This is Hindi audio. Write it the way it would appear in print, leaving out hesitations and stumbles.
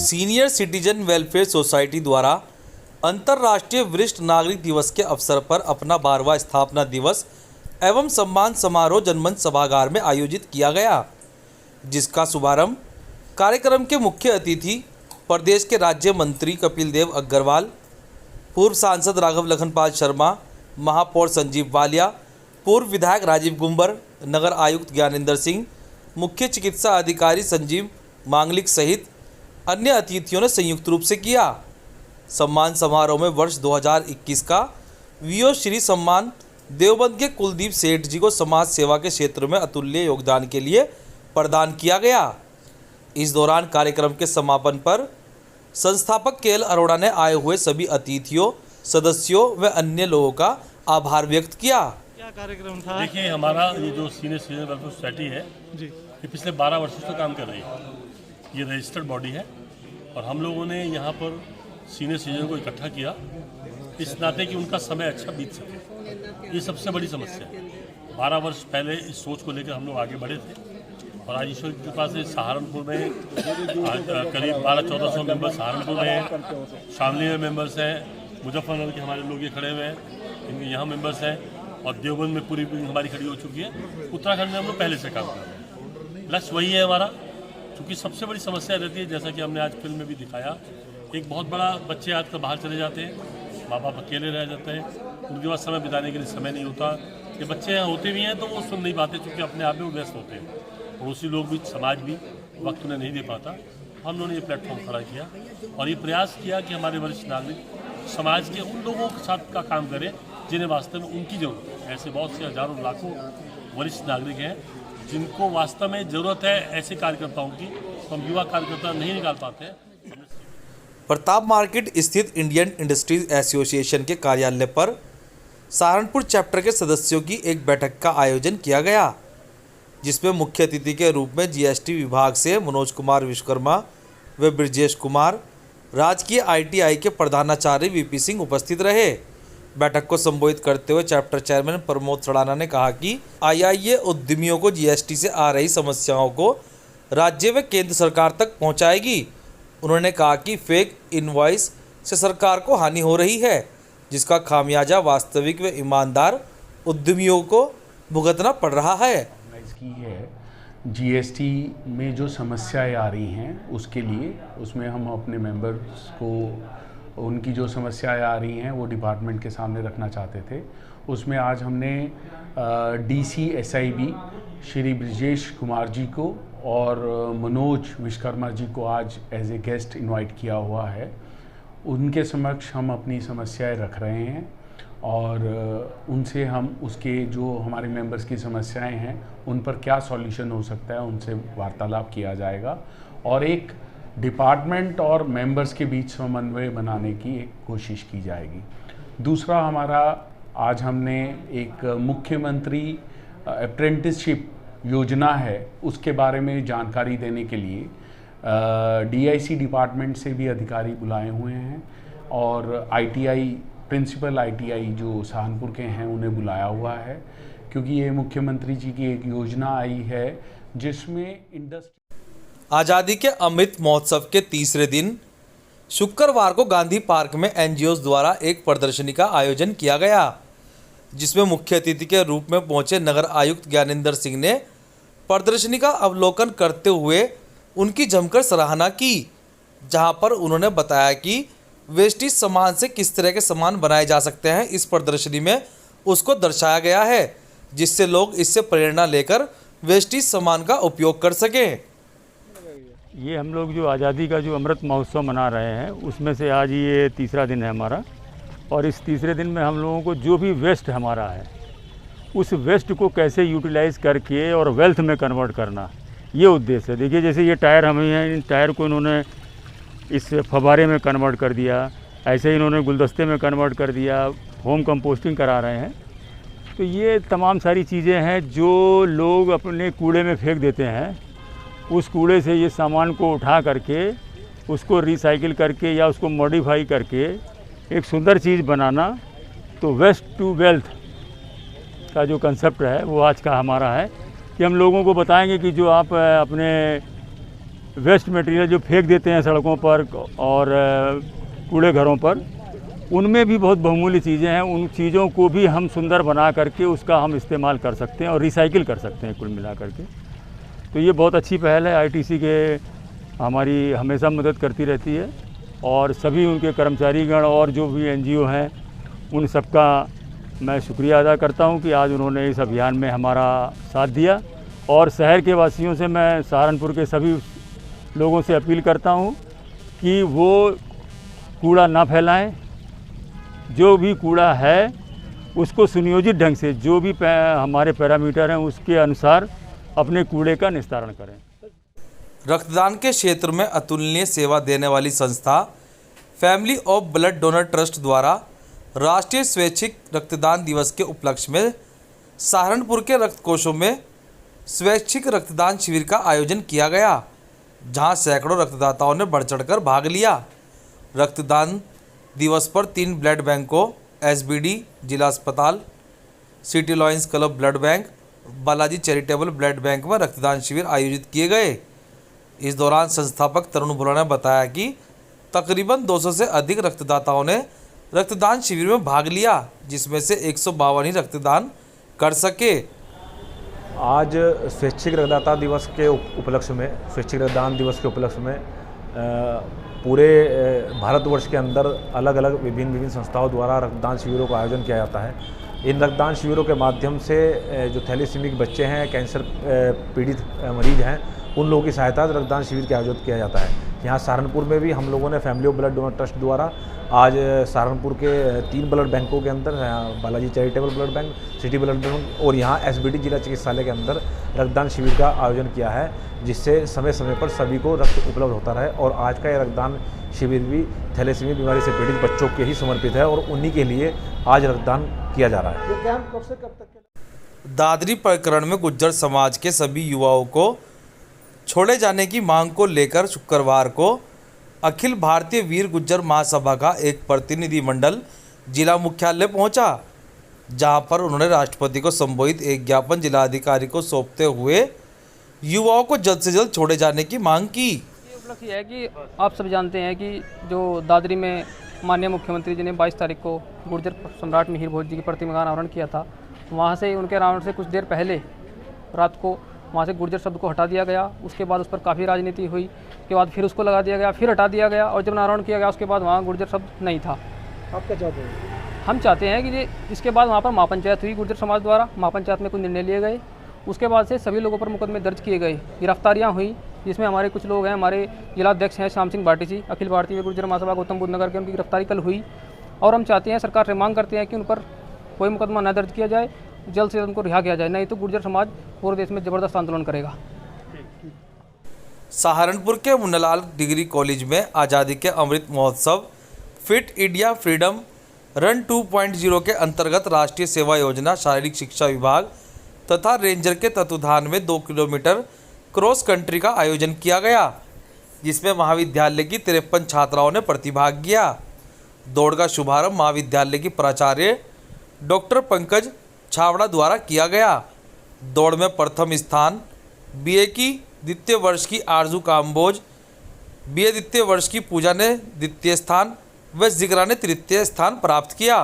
सीनियर सिटीजन वेलफेयर सोसाइटी द्वारा अंतर्राष्ट्रीय वरिष्ठ नागरिक दिवस के अवसर पर अपना 12वां स्थापना दिवस एवं सम्मान समारोह जनमंच सभागार में आयोजित किया गया, जिसका शुभारंभ कार्यक्रम के मुख्य अतिथि प्रदेश के राज्य मंत्री कपिल देव अग्रवाल, पूर्व सांसद राघव लखनपाल शर्मा, महापौर संजीव वालिया, पूर्व विधायक राजीव गुंबर, नगर आयुक्त ज्ञानेंद्र सिंह, मुख्य चिकित्सा अधिकारी संजीव मांगलिक सहित अन्य अतिथियों ने संयुक्त रूप से किया। सम्मान समारोह में वर्ष 2021 का वीओ श्री सम्मान देवबंद के कुलदीप सेठ जी को समाज सेवा के क्षेत्र में अतुल्य योगदान के लिए प्रदान किया गया। इस दौरान कार्यक्रम के समापन पर संस्थापक केएल अरोड़ा ने आए हुए सभी अतिथियों, सदस्यों व अन्य लोगों का आभार व्यक्त किया। क्या कार्यक्रम था? देखिए, हमारा ये जो सीनियर सिटीजन वेलफेयर सोसाइटी है जी, ये पिछले 12 वर्षों से काम कर रही है। ये रजिस्टर्ड बॉडी है और हम लोगों ने यहाँ पर सीनियर सिटीजन को इकट्ठा किया इस नाते कि उनका समय अच्छा बीत सके। ये सबसे बड़ी समस्या है। 12 वर्ष पहले इस सोच को लेकर हम लोग आगे बढ़े थे और आज ईश्वर की कृपा से सहारनपुर में करीब 1200-1400 मेंबर सहारनपुर में हैं, शामली में मेंबर्स हैं, मुजफ्फरनगर के हमारे लोग ये खड़े हुए हैं, इनके यहाँ मेंबर्स हैं और देवबंद में पूरी हमारी खड़ी हो चुकी है। उत्तराखंड में हम लोग पहले से काम कर रहे हैं। लक्ष्य वही है हमारा, क्योंकि सबसे बड़ी समस्या रहती है, जैसा कि हमने आज फिल्म में भी दिखाया, एक बहुत बड़ा बच्चे आजकल बाहर चले जाते हैं, माँ बाप अकेले रह जाते हैं, उनके पास समय बिताने के लिए समय नहीं होता। ये बच्चे यहाँ होते भी हैं तो वो सुन नहीं पाते, क्योंकि अपने आप में वो व्यस्त होते हैं। पड़ोसी लोग भी, समाज भी वक्त उन्हें नहीं दे पाता। हम लोगों ने ये प्लेटफॉर्म खड़ा किया और ये प्रयास किया कि हमारे वरिष्ठ नागरिक समाज के उन लोगों के साथ का काम करें जिन्हें वास्तव में उनकी जरूरत है। ऐसे बहुत से हजारों लाखों वरिष्ठ नागरिक हैं जिनको वास्तव में ज़रूरत है ऐसे कार्यकर्ताओं की, तो हम युवा कार्यकर्ता नहीं निकाल पाते हैं। प्रताप मार्केट स्थित इंडियन इंडस्ट्रीज एसोसिएशन के कार्यालय पर सहारनपुर चैप्टर के सदस्यों की एक बैठक का आयोजन किया गया, जिसमें मुख्य अतिथि के रूप में जीएसटी विभाग से मनोज कुमार विश्वकर्मा व ब्रजेश कुमार, राजकीय आईटीआई के प्रधानाचार्य वीपी सिंह उपस्थित रहे। बैठक को संबोधित करते हुए चैप्टर चेयरमैन प्रमोद सड़ाना ने कहा कि आईआईए उद्यमियों को जीएसटी से आ रही समस्याओं को राज्य व केंद्र सरकार तक पहुंचाएगी। उन्होंने कहा कि फेक इनवॉइस से सरकार को हानि हो रही है, जिसका खामियाजा वास्तविक व ईमानदार उद्यमियों को भुगतना पड़ रहा है। इसकी है जीएसटी में जो समस्याएं आ रही हैं उसके लिए, उसमें हम अपने मेंबर्स को उनकी जो समस्याएं आ रही हैं वो डिपार्टमेंट के सामने रखना चाहते थे। उसमें आज हमने डीसी एसआईबी श्री ब्रजेश कुमार जी को और मनोज विश्वकर्मा जी को आज एज ए गेस्ट इनवाइट किया हुआ है। उनके समक्ष हम अपनी समस्याएं रख रहे हैं और उनसे हम उसके जो हमारे मेंबर्स की समस्याएं हैं उन पर क्या सॉल्यूशन हो सकता है उनसे वार्तालाप किया जाएगा और एक डिपार्टमेंट और मेंबर्स के बीच समन्वय बनाने की एक कोशिश की जाएगी। दूसरा, हमारा आज हमने एक मुख्यमंत्री अप्रेंटिसशिप योजना है उसके बारे में जानकारी देने के लिए डीआईसी डिपार्टमेंट से भी अधिकारी बुलाए हुए हैं और आईटीआई प्रिंसिपल आईटीआई जो सहारनपुर के हैं उन्हें बुलाया हुआ है, क्योंकि ये मुख्यमंत्री जी की एक योजना आई है जिसमें इंडस्ट्री। आज़ादी के अमृत महोत्सव के तीसरे दिन शुक्रवार को गांधी पार्क में एनजीओ द्वारा एक प्रदर्शनी का आयोजन किया गया, जिसमें मुख्य अतिथि के रूप में पहुंचे नगर आयुक्त ज्ञानेंद्र सिंह ने प्रदर्शनी का अवलोकन करते हुए उनकी जमकर सराहना की, जहां पर उन्होंने बताया कि वेस्टेज सामान से किस तरह के सामान बनाए जा सकते हैं। इस प्रदर्शनी में उसको दर्शाया गया है, जिससे लोग इससे प्रेरणा लेकर वेस्टेज सामान का उपयोग कर सकें। ये हम लोग जो आज़ादी का जो अमृत महोत्सव मना रहे हैं उसमें से आज ये तीसरा दिन है हमारा, और इस तीसरे दिन में हम लोगों को जो भी वेस्ट हमारा है उस वेस्ट को कैसे यूटिलाइज़ करके और वेल्थ में कन्वर्ट करना, ये उद्देश्य है। देखिए, जैसे ये टायर हमें हैं, इन टायर को इन्होंने इस फव्वारे में कन्वर्ट कर दिया, ऐसे ही इन्होंने गुलदस्ते में कन्वर्ट कर दिया, होम कंपोस्टिंग करा रहे हैं। तो ये तमाम सारी चीज़ें हैं जो लोग अपने कूड़े में फेंक देते हैं, उस कूड़े से ये सामान को उठा करके उसको रिसाइकिल करके या उसको मॉडिफाई करके एक सुंदर चीज़ बनाना, तो वेस्ट टू वेल्थ का जो कंसेप्ट है वो आज का हमारा है कि हम लोगों को बताएंगे कि जो आप अपने वेस्ट मटेरियल जो फेंक देते हैं सड़कों पर और कूड़े घरों पर, उनमें भी बहुत बहुमूल्य चीज़ें हैं। उन चीज़ों को भी हम सुंदर बना करके उसका हम इस्तेमाल कर सकते हैं और रिसाइकिल कर सकते हैं कुल मिला करके। तो ये बहुत अच्छी पहल है। आईटीसी के हमारी हमेशा मदद करती रहती है और सभी उनके कर्मचारीगण और जो भी एनजीओ हैं उन सबका मैं शुक्रिया अदा करता हूं कि आज उन्होंने इस अभियान में हमारा साथ दिया। और शहर के वासियों से मैं सहारनपुर के सभी लोगों से अपील करता हूं कि वो कूड़ा ना फैलाएं। जो भी कूड़ा है उसको सुनियोजित ढंग से जो भी हमारे पैरामीटर हैं उसके अनुसार अपने कूड़े का निस्तारण करें। रक्तदान के क्षेत्र में अतुलनीय सेवा देने वाली संस्था family of blood donor trust द्वारा राष्ट्रीय स्वैच्छिक रक्तदान दिवस के उपलक्ष्य में सहारनपुर के रक्त कोषों में स्वैच्छिक रक्तदान शिविर का आयोजन किया गया, जहां सैकड़ों रक्तदाताओं ने बढ़ चढ़कर भाग लिया। रक्तदान दिवस पर 3 ब्लड बैंकों एसबीडी जिला अस्पताल, city lions club blood bank, Balaji charitable blood bank में रक्तदान शिविर आयोजित किए गए। इस दौरान संस्थापक तरुण भुल्ला ने बताया कि तकरीबन 200 से अधिक रक्तदाताओं ने रक्तदान शिविर में भाग लिया, जिसमें से 152 ही रक्तदान कर सके। आज स्वैच्छिक रक्तदाता दिवस के उपलक्ष्य में स्वैच्छिक रक्तदान दिवस के उपलक्ष्य में पूरे भारतवर्ष के अंदर अलग अलग विभिन्न संस्थाओं द्वारा रक्तदान शिविरों का आयोजन किया जाता है। इन रक्तदान शिविरों के माध्यम से जो थैलेसीमिक बच्चे हैं, कैंसर पीड़ित मरीज हैं, उन लोगों की सहायता रक्तदान शिविर के आयोजित किया जाता है। यहाँ सहारनपुर में भी हम लोगों ने family of blood donor trust द्वारा आज सहारनपुर के 3 ब्लड बैंकों के अंदर Balaji charitable blood bank, city blood bank और यहाँ एसबीडी जिला चिकित्सालय के अंदर रक्तदान शिविर का आयोजन किया है, जिससे समय समय पर सभी को रक्त उपलब्ध होता रहे। और आज का यह रक्तदान शिविर भी थैलेसीमिया बीमारी से पीड़ित बच्चों के ही समर्पित है और उन्हीं के लिए आज रक्तदान किया जा रहा है। ये कैंप कब से कब तक? दादरी प्रकरण में गुज्जर समाज के सभी युवाओं को छोड़े जाने की मांग को लेकर शुक्रवार को अखिल भारतीय वीर गुज्जर महासभा का एक प्रतिनिधिमंडल जिला मुख्यालय पहुंचा, जहां पर उन्होंने राष्ट्रपति को संबोधित एक ज्ञापन जिलाधिकारी को सौंपते हुए युवाओं को जल्द से जल्द छोड़े जाने की मांग की। ये उपलक्ष्य है कि आप सब जानते हैं कि जो दादरी में माननीय मुख्यमंत्री जी ने 22 तारीख को गुर्जर सम्राट मिहिर भोज जी की प्रतिमा का अनावरण किया था। वहाँ से उनके अनावरण से कुछ देर पहले रात को वहाँ से गुर्जर शब्द को हटा दिया गया। उसके बाद उस पर काफ़ी राजनीति हुई, के बाद फिर उसको लगा दिया गया, फिर हटा दिया गया और जब अनावरण किया गया उसके बाद वहाँ गुर्जर शब्द नहीं था। आप क्या चाहते हैं? हम चाहते हैं कि इसके बाद वहाँ पर महापंचायत हुई गुर्जर समाज द्वारा, महापंचायत में कुछ निर्णय लिए गए। उसके बाद से सभी लोगों पर मुकदमे दर्ज किए गए, गिरफ्तारियाँ हुई, जिसमें हमारे कुछ लोग हैं, हमारे जिलाध्यक्ष हैं श्याम सिंह भाटी जी, अखिल भारतीय गुर्जर महासभा गौतम बुद्ध नगर के, उनकी गिरफ्तारी कल हुई। और हम चाहते हैं, सरकार से मांग करते हैं कि उन पर कोई मुकदमा न दर्ज किया जाए, जल्द से जल्द उनको रिहा किया जाए, नहीं तो गुर्जर समाज पूरे देश में जबरदस्त आंदोलन करेगा। सहारनपुर के मुन्नालाल डिग्री कॉलेज में आज़ादी के Amrit Mahotsav fit India freedom run 2.0 के अंतर्गत राष्ट्रीय सेवा योजना, शारीरिक शिक्षा विभाग तथा रेंजर के तत्वाधान में 2 किलोमीटर क्रॉस कंट्री का आयोजन किया गया, जिसमें महाविद्यालय की 53 छात्राओं ने प्रतिभाग किया। दौड़ का शुभारंभ महाविद्यालय की प्राचार्य डॉक्टर पंकज छावड़ा द्वारा किया गया। दौड़ में प्रथम स्थान बीए की द्वितीय वर्ष की आरजू काम्बोज, बीए द्वितीय वर्ष की पूजा ने द्वितीय स्थान व जिगरा ने तृतीय स्थान प्राप्त किया।